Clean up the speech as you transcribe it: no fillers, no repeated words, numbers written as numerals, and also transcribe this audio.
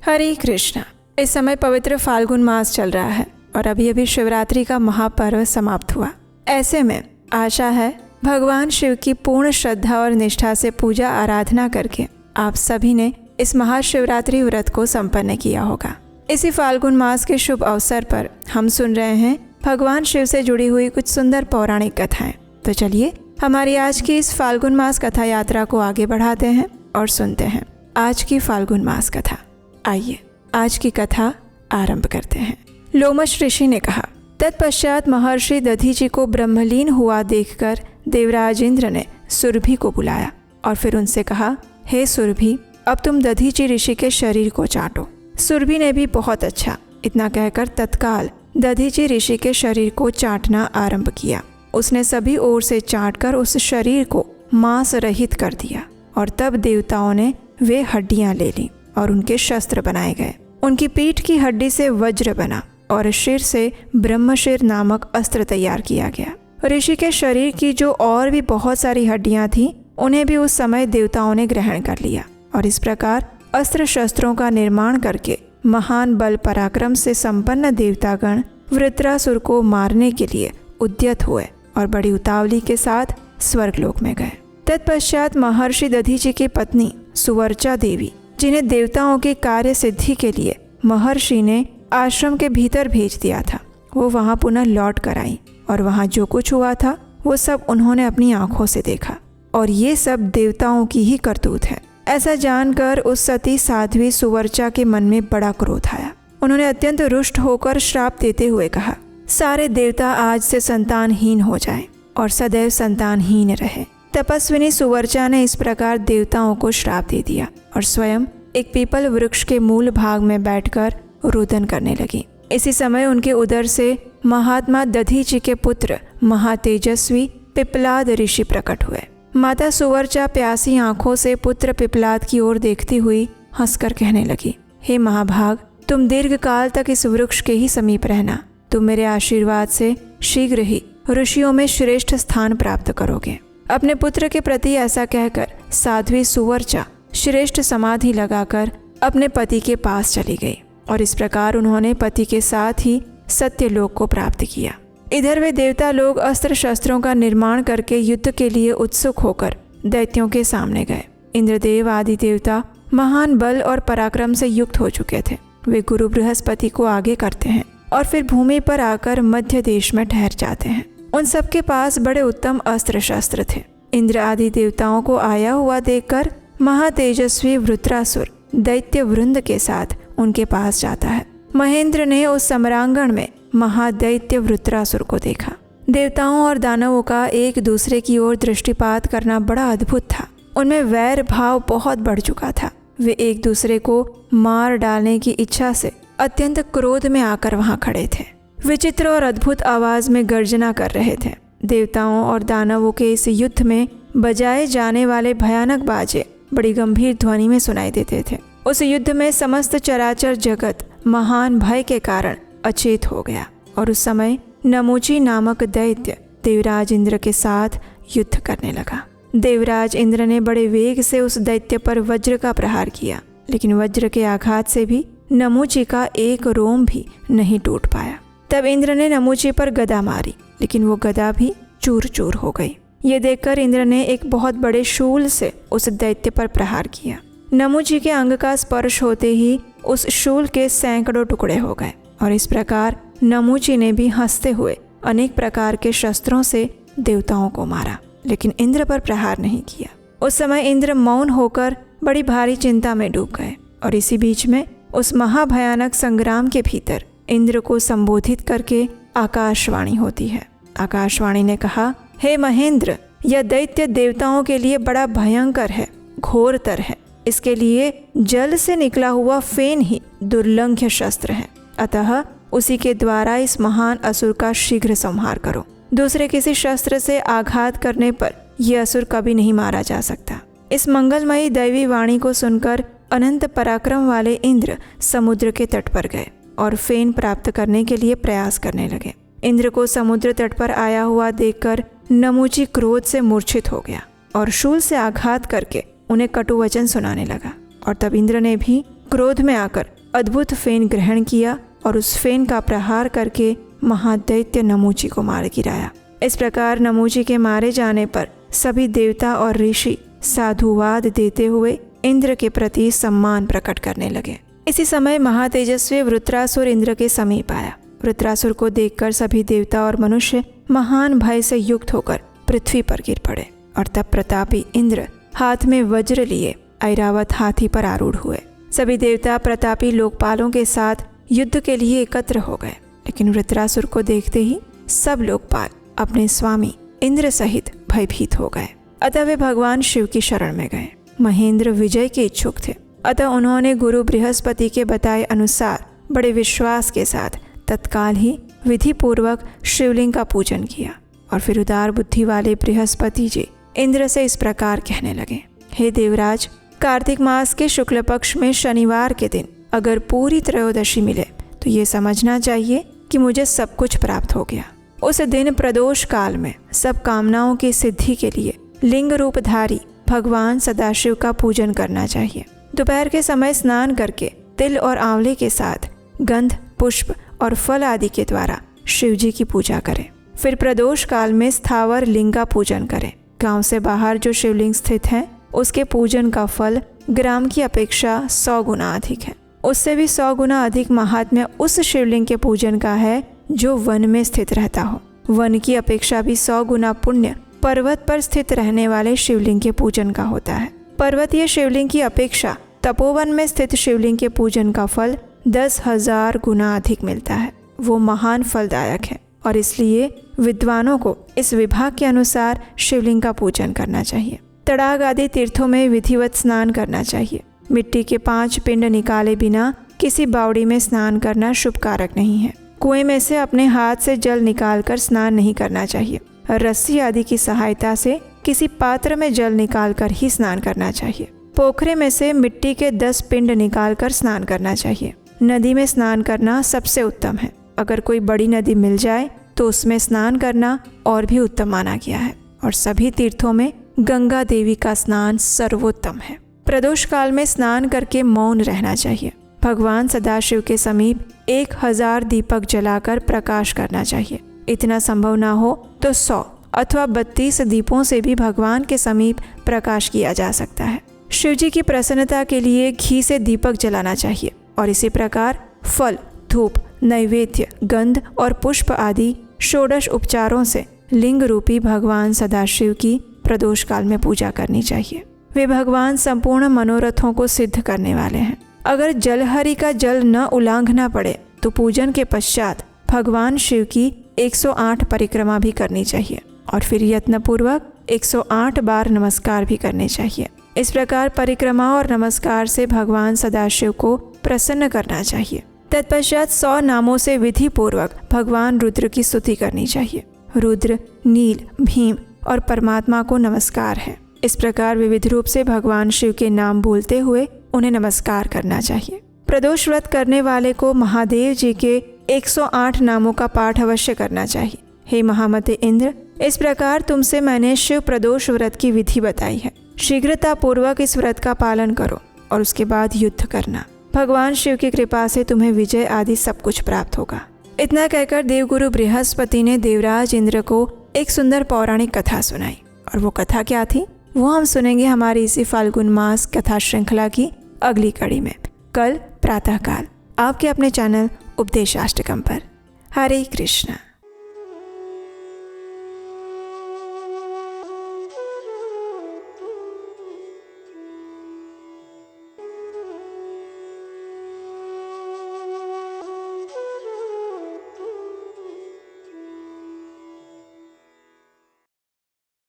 हरे कृष्णा। इस समय पवित्र फाल्गुन मास चल रहा है और अभी अभी शिवरात्रि का महापर्व समाप्त हुआ। ऐसे में आशा है भगवान शिव की पूर्ण श्रद्धा और निष्ठा से पूजा आराधना करके आप सभी ने इस महाशिवरात्रि व्रत को संपन्न किया होगा। इसी फाल्गुन मास के शुभ अवसर पर हम सुन रहे हैं भगवान शिव से जुड़ी हुई कुछ सुंदर पौराणिक कथाएं। तो चलिए हमारी आज की इस फाल्गुन मास कथा यात्रा को आगे बढ़ाते हैं और सुनते हैं आज की फाल्गुन मास कथा। आइए आज की कथा आरंभ करते हैं। लोमश ऋषि ने कहा, तत्पश्चात महर्षि दधीचि को ब्रह्मलीन हुआ देखकर देवराज इंद्र ने सुरभि को बुलाया और फिर उनसे कहा, हे सुरभि, अब तुम दधीचि ऋषि के शरीर को चाटो। सुरभि ने भी बहुत अच्छा इतना कहकर तत्काल दधीचि ऋषि के शरीर को चाटना आरंभ किया। उसने सभी ओर से चाटकर उस शरीर को मांस रहित कर दिया और तब देवताओं ने वे हड्डियां ले ली और उनके शस्त्र बनाए गए। उनकी पीठ की हड्डी से वज्र बना और शिर से ब्रह्मशिर नामक अस्त्र तैयार किया गया। ऋषि के शरीर की जो और भी बहुत सारी हड्डियां थीं, उन्हें भी उस समय देवताओं ने ग्रहण कर लिया और इस प्रकार अस्त्र शस्त्रों का निर्माण करके महान बल पराक्रम से संपन्न देवतागण वृत्रासुर को मारने के लिए उद्यत हुए और बड़ी उतावली के साथ स्वर्गलोक में गए। तत्पश्चात महर्षि दधीचि की पत्नी सुवर्चा देवी, जिन्हें देवताओं की कार्य सिद्धि के लिए महर्षि ने आश्रम के भीतर भेज दिया था, वो वहां पुनः लौट कर आई और वहां जो कुछ हुआ था वो सब उन्होंने अपनी आंखों से देखा और ये सब देवताओं की ही करतूत है। ऐसा जानकर उस सती साध्वी सुवर्चा के मन में बड़ा क्रोध आया। उन्होंने अत्यंत रुष्ट होकर श्राप देते हुए कहा, सारे देवता आज से संतानहीन हो जाएं और सदैव संतानहीन रहे। तपस्विनी सुवर्चा ने इस प्रकार देवताओं को श्राप दे दिया और स्वयं एक पीपल वृक्ष के मूल भाग में बैठकर रुदन करने लगी। इसी समय उनके उदर से महात्मा दधीचि के पुत्र महातेजस्वी पिपलाद ऋषि प्रकट हुए। माता सुवर्चा प्यासी आंखों से पुत्र पिपलाद की ओर देखती हुई हंसकर कहने लगी, हे महाभाग, तुम दीर्घ काल तक इस वृक्ष के ही समीप रहना। तुम मेरे आशीर्वाद से शीघ्र ही ऋषियों में श्रेष्ठ स्थान प्राप्त करोगे। अपने पुत्र के प्रति ऐसा कहकर साध्वी सुवर्चा श्रेष्ठ समाधि लगाकर अपने पति के पास चली गई और इस प्रकार उन्होंने पति के साथ ही सत्यलोक को प्राप्त किया। इधर वे देवता लोग अस्त्र शस्त्रों का निर्माण करके युद्ध के लिए उत्सुक होकर दैत्यों के सामने गए। इंद्रदेव आदि देवता महान बल और पराक्रम से युक्त हो चुके थे। वे गुरु बृहस्पति को आगे करते हैं और फिर भूमि पर आकर मध्य देश में ठहर जाते हैं। उन सबके पास बड़े उत्तम अस्त्र शस्त्र थे। इंद्र आदि देवताओं को आया हुआ देखकर महातेजस्वी वृत्रासुर दैत्य वृंद के साथ उनके पास जाता है। महेंद्र ने उस सम्रांगण में महादैत्य वृत्रासुर को देखा। देवताओं और दानवों का एक दूसरे की ओर दृष्टिपात करना बड़ा अद्भुत था। उनमें वैर भाव बहुत बढ़ चुका था। वे एक दूसरे को मार डालने की इच्छा से अत्यंत क्रोध में आकर वहां खड़े थे। विचित्र और अद्भुत आवाज में गर्जना कर रहे थे। देवताओं और दानवों के इस युद्ध में बजाए जाने वाले भयानक बाजे बड़ी गंभीर ध्वनि में सुनाई देते थे। उस युद्ध में समस्त चराचर जगत महान भय के कारण अचेत हो गया और उस समय नमूची नामक दैत्य देवराज इंद्र के साथ युद्ध करने लगा। देवराज इंद्र ने बड़े वेग से उस दैत्य पर वज्र का प्रहार किया, लेकिन वज्र के आघात से भी नमूची का एक रोम भी नहीं टूट पाया। तब इंद्र ने नमूची पर गदा मारी, लेकिन वो गदा भी चूर चूर हो गई। ये देखकर इंद्र ने एक बहुत बड़े शूल से उस दैत्य पर प्रहार किया। नमूची के अंग का स्पर्श होते ही उस शूल के सैकड़ों टुकड़े हो गए और इस प्रकार नमूची ने भी हंसते हुए अनेक प्रकार के शस्त्रों से देवताओं को मारा, लेकिन इंद्र पर प्रहार नहीं किया। उस समय इंद्र मौन होकर बड़ी भारी चिंता में डूब गए और इसी बीच में उस महाभयानक संग्राम के भीतर इंद्र को संबोधित करके आकाशवाणी होती है। आकाशवाणी ने कहा, हे महेंद्र, यह दैत्य देवताओं के लिए बड़ा भयंकर है, घोरतर है। इसके लिए जल से निकला हुआ फेन ही दुर्लंघ्य शस्त्र है। अतः उसी के द्वारा इस महान असुर का शीघ्र संहार करो। दूसरे किसी शस्त्र से आघात करने पर यह असुर कभी नहीं मारा जा सकता। इस मंगलमयी दैवी वाणी को सुनकर अनंत पराक्रम वाले इंद्र समुद्र के तट पर गए और फेन प्राप्त करने के लिए प्रयास करने लगे। इंद्र को समुद्र तट पर आया हुआ देखकर नमूची क्रोध से मूर्छित हो गया और शूल से आघात करके उन्हें कटु वचन सुनाने लगा और तब इंद्र ने भी क्रोध में आकर अद्भुत फेन ग्रहण किया और उस फेन का प्रहार करके महादैत्य नमूची को मार गिराया। इस प्रकार नमूची के मारे जाने पर सभी देवता और ऋषि साधुवाद देते हुए इंद्र के प्रति सम्मान प्रकट करने लगे। इसी समय महातेजस्वी वृत्रासुर इंद्र के समीप आया। वृत्रासुर को देखकर सभी देवता और मनुष्य महान भय से युक्त होकर पृथ्वी पर गिर पड़े और तब प्रतापी इंद्र हाथ में वज्र लिए ऐरावत हाथी पर आरूढ़ हुए। सभी देवता प्रतापी लोकपालों के साथ युद्ध के लिए एकत्र हो गए, लेकिन वृत्रासुर को देखते ही सब लोकपाल अपने स्वामी इंद्र सहित भयभीत हो गए। अतः वे भगवान शिव की शरण में गए। महेंद्र विजय के इच्छुक थे, अतः उन्होंने गुरु बृहस्पति के बताए अनुसार बड़े विश्वास के साथ तत्काल ही विधि पूर्वक शिवलिंग का पूजन किया और फिर उदार बुद्धि वाले बृहस्पति जी इंद्र से इस प्रकार कहने लगे, हे देवराज, कार्तिक मास के शुक्ल पक्ष में शनिवार के दिन अगर पूरी त्रयोदशी मिले तो ये समझना चाहिए कि मुझे सब कुछ प्राप्त हो गया। उस दिन प्रदोष काल में सब कामनाओं की सिद्धि के लिए लिंग रूपधारी भगवान सदाशिव का पूजन करना चाहिए। दोपहर के समय स्नान करके तिल और आंवले के साथ गंध, पुष्प और फल आदि के द्वारा शिव जी की पूजा करें। फिर प्रदोष काल में स्थावर लिंग का पूजन करें। गांव से बाहर जो शिवलिंग स्थित है उसके पूजन का फल ग्राम की अपेक्षा 100 गुना अधिक है। उससे भी 100 गुना अधिक महात्म्य उस शिवलिंग के पूजन का है जो वन में स्थित रहता हो। वन की अपेक्षा भी 100 गुना पुण्य पर्वत पर स्थित रहने वाले शिवलिंग के पूजन का होता है। पर्वतीय शिवलिंग की अपेक्षा तपोवन में स्थित शिवलिंग के पूजन का फल 10,000 गुना अधिक मिलता है। वो महान फलदायक है और इसलिए विद्वानों को इस विभाग के अनुसार शिवलिंग का पूजन करना चाहिए। तड़ाग आदि तीर्थों में विधिवत स्नान करना चाहिए। मिट्टी के 5 पिंड निकाले बिना किसी बावड़ी में स्नान करना शुभ कारक नहीं है। कुएं में से अपने हाथ से जल निकालकर स्नान नहीं करना चाहिए। रस्सी आदि की सहायता से किसी पात्र में जल निकालकर ही स्नान करना चाहिए। पोखरे में से मिट्टी के 10 पिंड निकालकर स्नान करना चाहिए। नदी में स्नान करना सबसे उत्तम है। अगर कोई बड़ी नदी मिल जाए तो उसमें स्नान करना और भी उत्तम माना गया है और सभी तीर्थों में गंगा देवी का स्नान सर्वोत्तम है। प्रदोष काल में स्नान करके मौन रहना चाहिए। भगवान सदाशिव के समीप 1000 दीपक जलाकर प्रकाश करना चाहिए। इतना संभव ना हो तो 100 अथवा 32 दीपों से भी भगवान के समीप प्रकाश किया जा सकता है। शिव जी की प्रसन्नता के लिए घी से दीपक जलाना चाहिए और इसी प्रकार फल, धूप, नैवेद्य, गंध और पुष्प आदि षोडश उपचारों से लिंग रूपी भगवान सदाशिव की प्रदोष काल में पूजा करनी चाहिए। वे भगवान संपूर्ण मनोरथों को सिद्ध करने वाले हैं। अगर जलहरि का जल न उलांघना पड़े तो पूजन के पश्चात भगवान शिव की 108 परिक्रमा भी करनी चाहिए और फिर यत्नपूर्वक 108 बार नमस्कार भी करने चाहिए। इस प्रकार परिक्रमा और नमस्कार से भगवान सदाशिव को प्रसन्न करना चाहिए। तत्पश्चात 100 नामों से विधि पूर्वक भगवान रुद्र की स्तुति करनी चाहिए। रुद्र, नील, भीम और परमात्मा को नमस्कार है। इस प्रकार विविध रूप से भगवान शिव के नाम बोलते हुए उन्हें नमस्कार करना चाहिए। प्रदोष व्रत करने वाले को महादेव जी के 108 नामों का पाठ अवश्य करना चाहिए। हे महामते इंद्र, इस प्रकार तुमसे मैंने शिव प्रदोष व्रत की विधि बताई है। शीघ्रता पूर्वक इस व्रत का पालन करो और उसके बाद युद्ध करना। भगवान शिव की कृपा से तुम्हें विजय आदि सब कुछ प्राप्त होगा। इतना कहकर देवगुरु बृहस्पति ने देवराज इंद्र को एक सुंदर पौराणिक कथा सुनाई। और वो कथा क्या थी वो हम सुनेंगे हमारी इसी फाल्गुन मास कथा श्रृंखला की अगली कड़ी में, कल प्रातःकाल आपके अपने चैनल उपदेशाष्टकम पर। हरे कृष्णा।